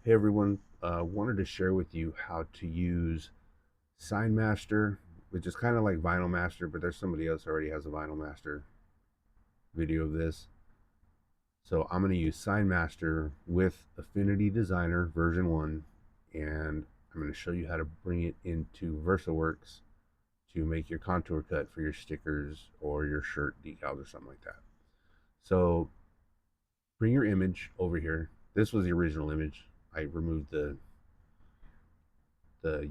Hey everyone, wanted to share with you how to use Signmaster, which is kind of like Vinyl Master, but there's somebody else who already has a Vinyl Master video of this. So I'm going to use Signmaster with Affinity Designer version 1, and I'm going to show you how to bring it into Versaworks to make your contour cut for your stickers or your shirt decals or something like that. So bring your image over here. This was the original image. I removed the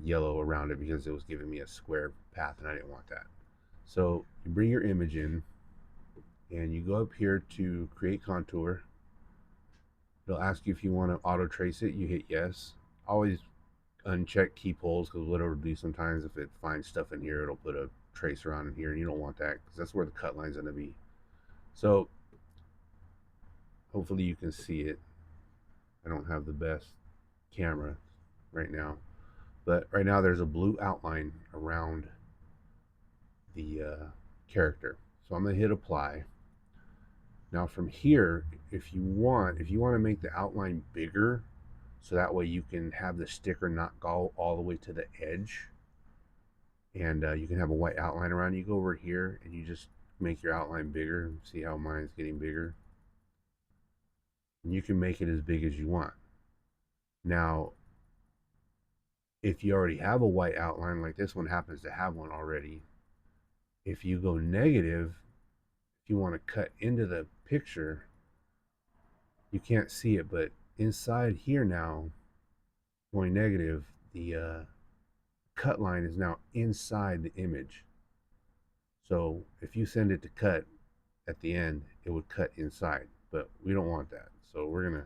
yellow around it because it was giving me a square path and I didn't want that. So you bring your image in and you go up here to create contour. It'll ask you if you want to auto trace it. You hit yes. Always uncheck keep holes because what it'll do sometimes if it finds stuff in here, it'll put a trace around in here and you don't want that because that's where the cut line's going to be. So hopefully you can see it. I don't have the best camera right now, but right now there's a blue outline around the character. So I'm going to hit apply. Now from here, if you want to make the outline bigger, so that way you can have the sticker not go all the way to the edge, and you can have a white outline around. You go over here and you just make your outline bigger. See how mine's getting bigger? And you can make it as big as you want. Now, if you already have a white outline, like this one happens to have one already, if you go negative, if you want to cut into the picture, you can't see it, but inside here now, going negative, the cut line is now inside the image. So if you send it to cut at the end, it would cut inside, but we don't want that. So we're gonna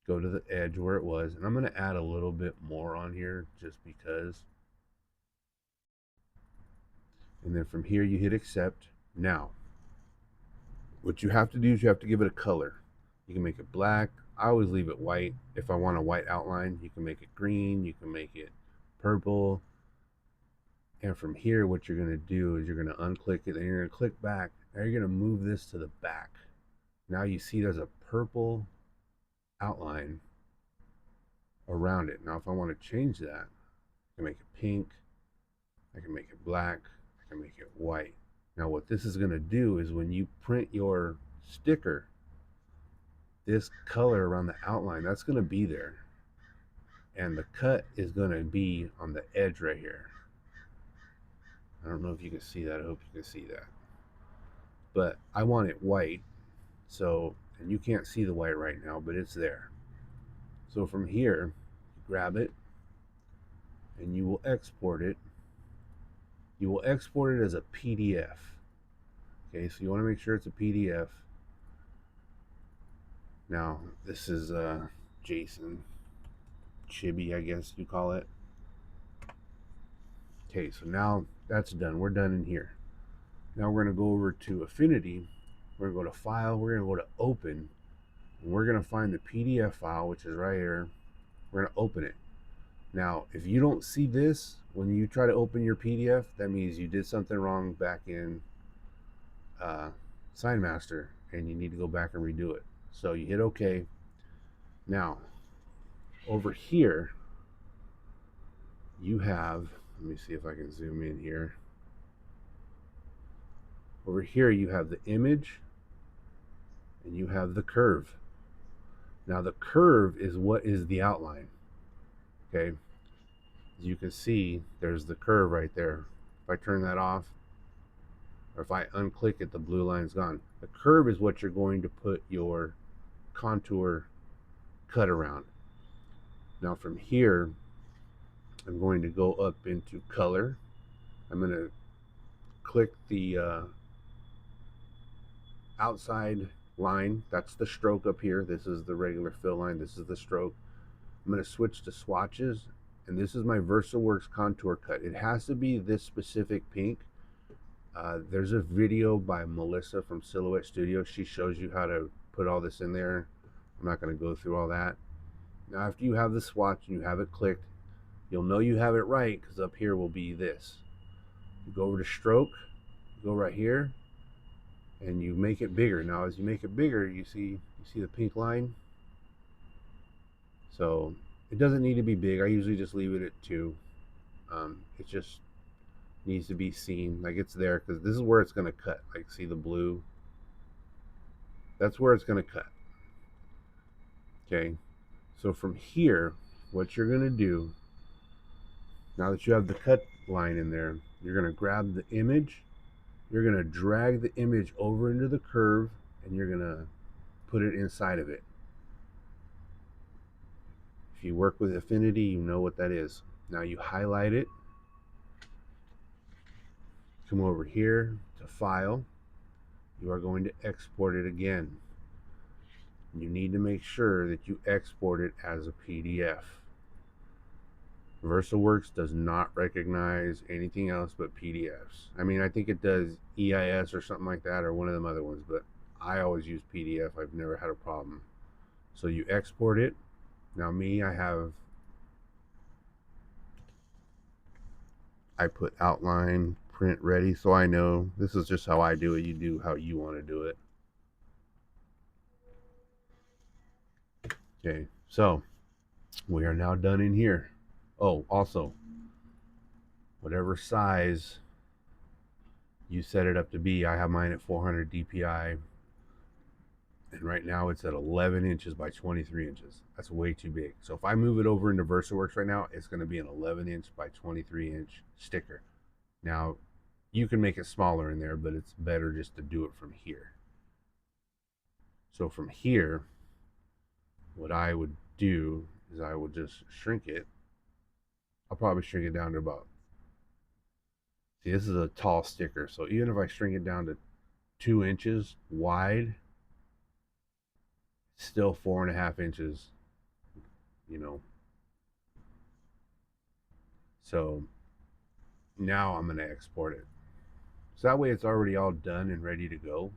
go to the edge where it was, and I'm gonna add a little bit more on here just because. And then from here you hit accept. Now, what you have to do is you have to give it a color. You can make it black. I always leave it white. If I want a white outline, you can make it green, you can make it purple. And from here, what you're going to do is you're going to unclick it and you're going to click back. Now you're going to move this to the back. Now you see there's a purple outline around it. Now if I want to change that, I can make it pink, I can make it black, I can make it white. Now what this is going to do is when you print your sticker, this color around the outline, that's going to be there. And the cut is going to be on the edge right here. I don't know if you can see that. I hope you can see that. But I want it white. So, and you can't see the white right now, but it's there. So from here, grab it and you will export it. You will export it as a PDF. Okay, so you want to make sure it's a PDF. Now, this is JSON Chibi, I guess you call it. Okay, so now that's done. We're done in here. Now we're going to go over to Affinity. We're going to go to File. We're going to go to Open. And we're going to find the PDF file, which is right here. We're going to open it. Now, if you don't see this, when you try to open your PDF, that means you did something wrong back in Signmaster, and you need to go back and redo it. So you hit OK. Now, over here, you have, let me see if I can zoom in here. Over here, you have the image, and you have the curve. Now, the curve is what is the outline. Okay, as you can see, there's the curve right there. If I turn that off, or if I unclick it, the blue line's gone. The curve is what you're going to put your contour cut around. Now from here, I'm going to go up into color. I'm going to click the outside line. That's the stroke up here. This is the regular fill line. This is the stroke. I'm going to switch to swatches, and this is my Versaworks contour cut. It has to be this specific pink. There's a video by Melissa from Silhouette Studio. She shows you how to put all this in there. I'm not going to go through all that. Now after you have the swatch and you have it clicked, you'll know you have it right because up here will be this. You go over to stroke, go right here, and you make it bigger. Now as you make it bigger, you see the pink line. So it doesn't need to be big. I usually just leave it at 2. It just needs to be seen. Like it's there because this is where it's going to cut. Like see the blue? That's where it's going to cut. Okay. So from here, what you're going to do, now that you have the cut line in there, you're going to grab the image. You're going to drag the image over into the curve and you're going to put it inside of it. If you work with Affinity, you know what that is. Now you highlight it. Come over here to File. You are going to export it again. You need to make sure that you export it as a PDF. Versaworks does not recognize anything else but PDFs. I mean, I think it does EIS or something like that, or one of them other ones, but I always use PDF. I've never had a problem. So you export it. Now me, I put outline, print ready, so I know this is just how I do it. You do how you want to do it. Okay, so we are now done in here. Oh, also, whatever size you set it up to be, I have mine at 400 DPI, and right now it's at 11 inches by 23 inches. That's way too big. So if I move it over into Versaworks right now, it's going to be an 11 inch by 23 inch sticker. Now, you can make it smaller in there, but it's better just to do it from here. So from here, what I would do is I would just shrink it. I'll probably shrink it down to about, see, this is a tall sticker. So even if I shrink it down to 2 inches wide, still 4.5 inches, you know. So now I'm going to export it. So that way it's already all done and ready to go.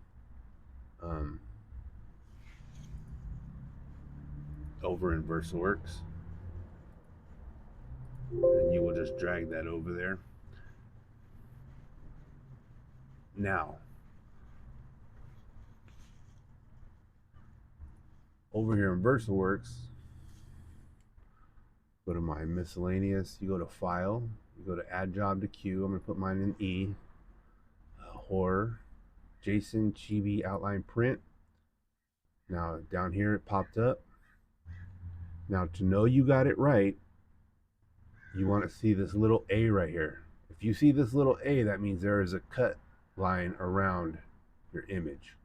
Over in Versaworks. And you will just drag that over there. Now, over here in Versaworks, go to my miscellaneous, you go to File, you go to Add Job to Queue. I'm going to put mine in E. Horror, JSON, Chibi, Outline, Print. Now, down here it popped up. Now, to know you got it right, you want to see this little A right here. If you see this little A, that means there is a cut line around your image.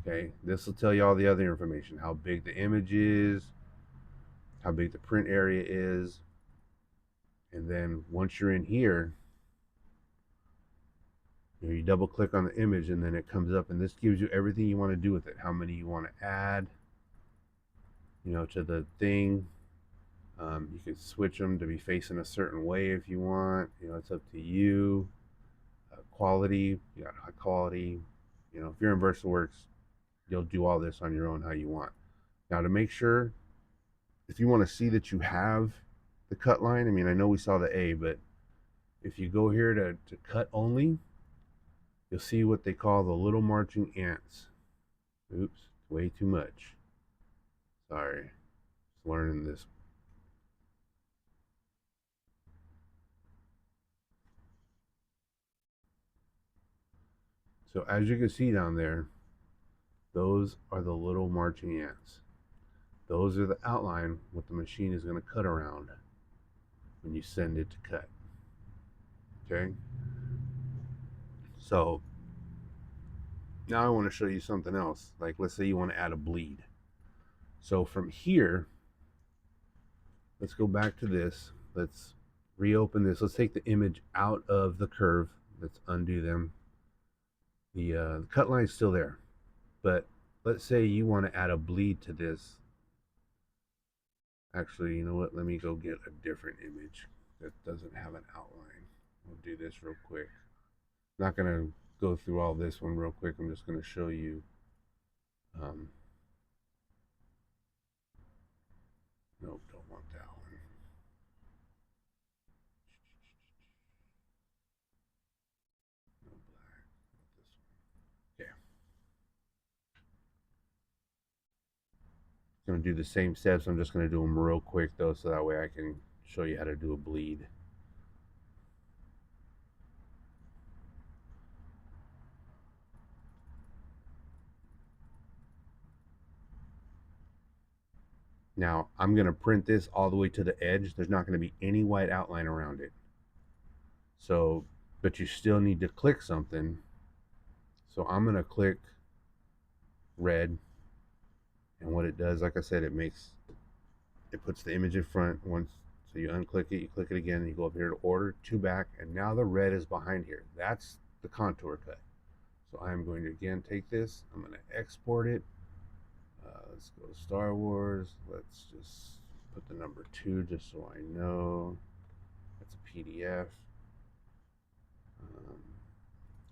Okay, this will tell you all the other information, how big the image is, how big the print area is, and then once you're in here, you double click on the image and then it comes up and this gives you everything you want to do with it, how many you want to add, to the thing. You can switch them to be facing a certain way if you want. It's up to you. Quality, you got high quality. If you're in Versaworks, you'll do all this on your own how you want. Now, to make sure, if you want to see that you have the cut line, I mean, I know we saw the A, but if you go here to cut only, you'll see what they call the little marching ants. Oops, way too much. Sorry, just learning this. So as you can see down there, those are the little marching ants. Those are the outline what the machine is going to cut around when you send it to cut. Okay? So now I want to show you something else. Like let's say you want to add a bleed. So from here, let's go back to this. Let's reopen this. Let's take the image out of the curve. Let's undo them. The cut line is still there. But let's say you want to add a bleed to this. Actually, you know what? Let me go get a different image that doesn't have an outline. We'll do this real quick. Not going to go through all this one real quick. I'm just going to show you. Nope, don't want that one. No black. This one. Okay. going to do the same steps. I'm just going to do them real quick though, so that way I can show you how to do a bleed. Now I'm going to print this all the way to the edge. There's not going to be any white outline around it. So, but you still need to click something. So I'm going to click red. And what it does, like I said, it puts the image in front once. So you unclick it, you click it again, and you go up here to order, to back, and now the red is behind here. That's the contour cut. So I'm going to again take this, I'm going to export it. Let's go to Star Wars. Let's just put the number 2 just so I know. That's a PDF.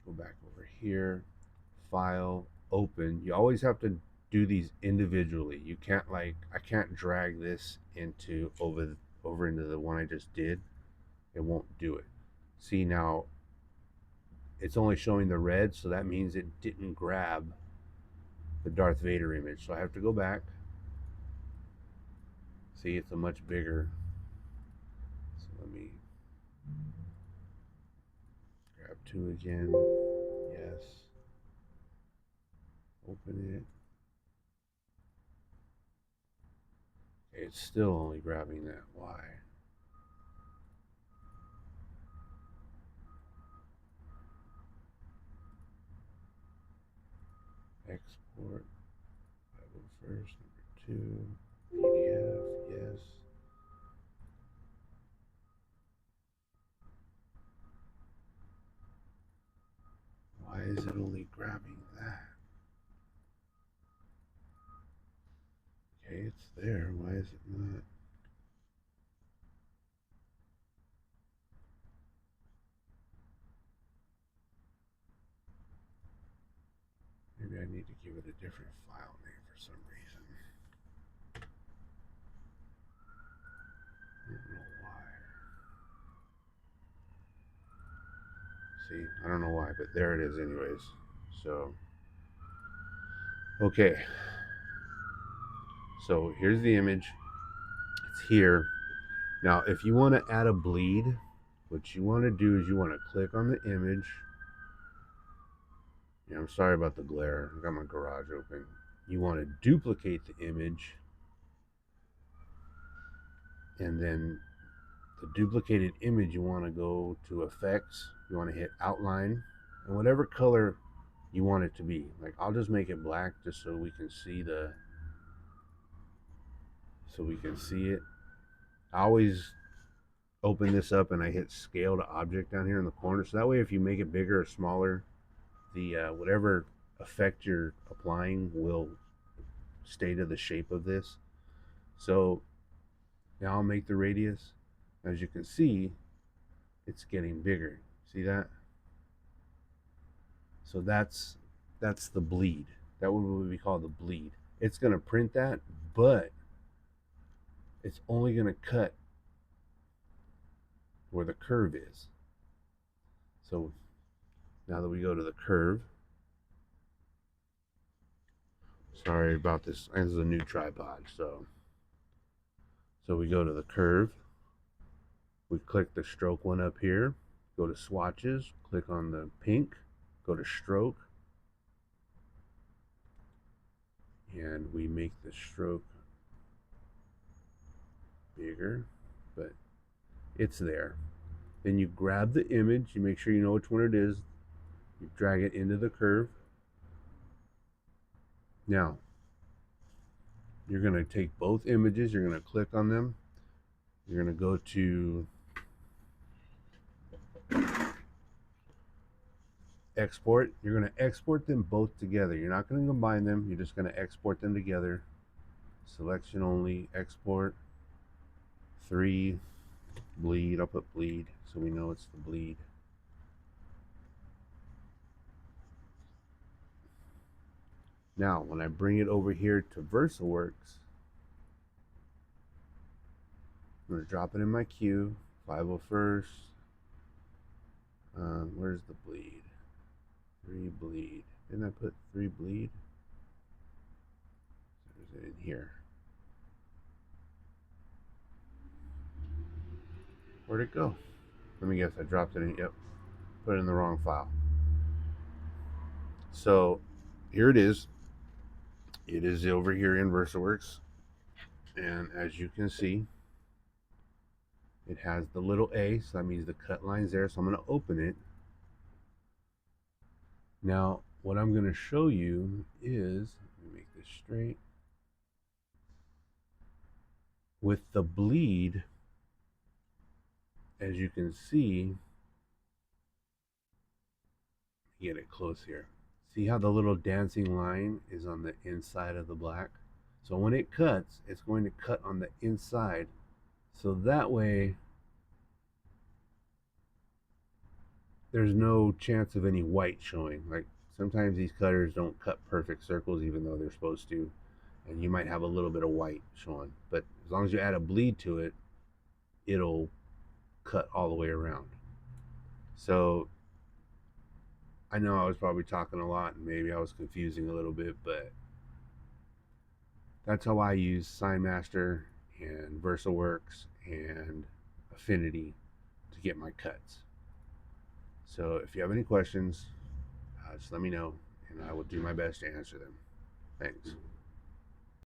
Go back over here, file, open. You always have to do these individually. You can't I can't drag this into over into the one I just did. It won't do it. See, now it's only showing the red, so that means it didn't grab the Darth Vader image. So I have to go back. See, it's a much bigger. So let me grab 2 again. Yes. Open it. It's still only grabbing that. Why? Export. I go first. Number 2. PDF. Yes. Why is it only grabbing that? Okay, it's there. Why is it not? Maybe I need to give it a different file name for some reason. I don't know why. See, I don't know why, but there it is anyways. So, okay. So here's the image. It's here. Now, if you want to add a bleed, what you want to do is you want to click on the image. Yeah, I'm sorry about the glare. I got my garage open. You want to duplicate the image, and then the duplicated image, you want to go to effects. You want to hit outline, and whatever color you want it to be. Like, I'll just make it black just so we can see it. I always open this up and I hit scale to object down here in the corner, so that way if you make it bigger or smaller, the whatever effect you're applying will stay to the shape of this. So now I'll make the radius. As you can see, it's getting bigger. See that? So that's the bleed. That would be called the bleed. It's going to print that, but it's only going to cut where the curve is. So now that we go to the curve, sorry about this. This is a new tripod, so we go to the curve. We click the stroke one up here. Go to swatches. Click on the pink. Go to stroke, and we make the stroke bigger, but it's there. Then you grab the image. You make sure you know which one it is. You drag it into the curve. Now, you're going to take both images. You're going to click on them. You're going to go to export. You're going to export them both together. You're not going to combine them. You're just going to export them together. Selection only, export, 3, bleed. I'll put bleed so we know it's the bleed. Now, when I bring it over here to Versaworks, I'm going to drop it in my queue. 501st. Where's the bleed? 3 bleed. Didn't I put 3 bleed? Or is it in here? Where'd it go? Let me guess, I dropped it in. Yep, put it in the wrong file. So here it is. It is over here in Versaworks. And as you can see, it has the little A, so that means the cut line's there. So I'm going to open it. Now, what I'm going to show you is, let me make this straight. With the bleed, as you can see, get it close here. See how the little dancing line is on the inside of the black? So when it cuts, it's going to cut on the inside. So that way, there's no chance of any white showing. Like sometimes these cutters don't cut perfect circles even though they're supposed to. And you might have a little bit of white showing. But as long as you add a bleed to it, it'll cut all the way around. So I know I was probably talking a lot and maybe I was confusing a little bit, but that's how I use Signmaster and Versaworks and Affinity to get my cuts. So if you have any questions, just let me know and I will do my best to answer them. Thanks.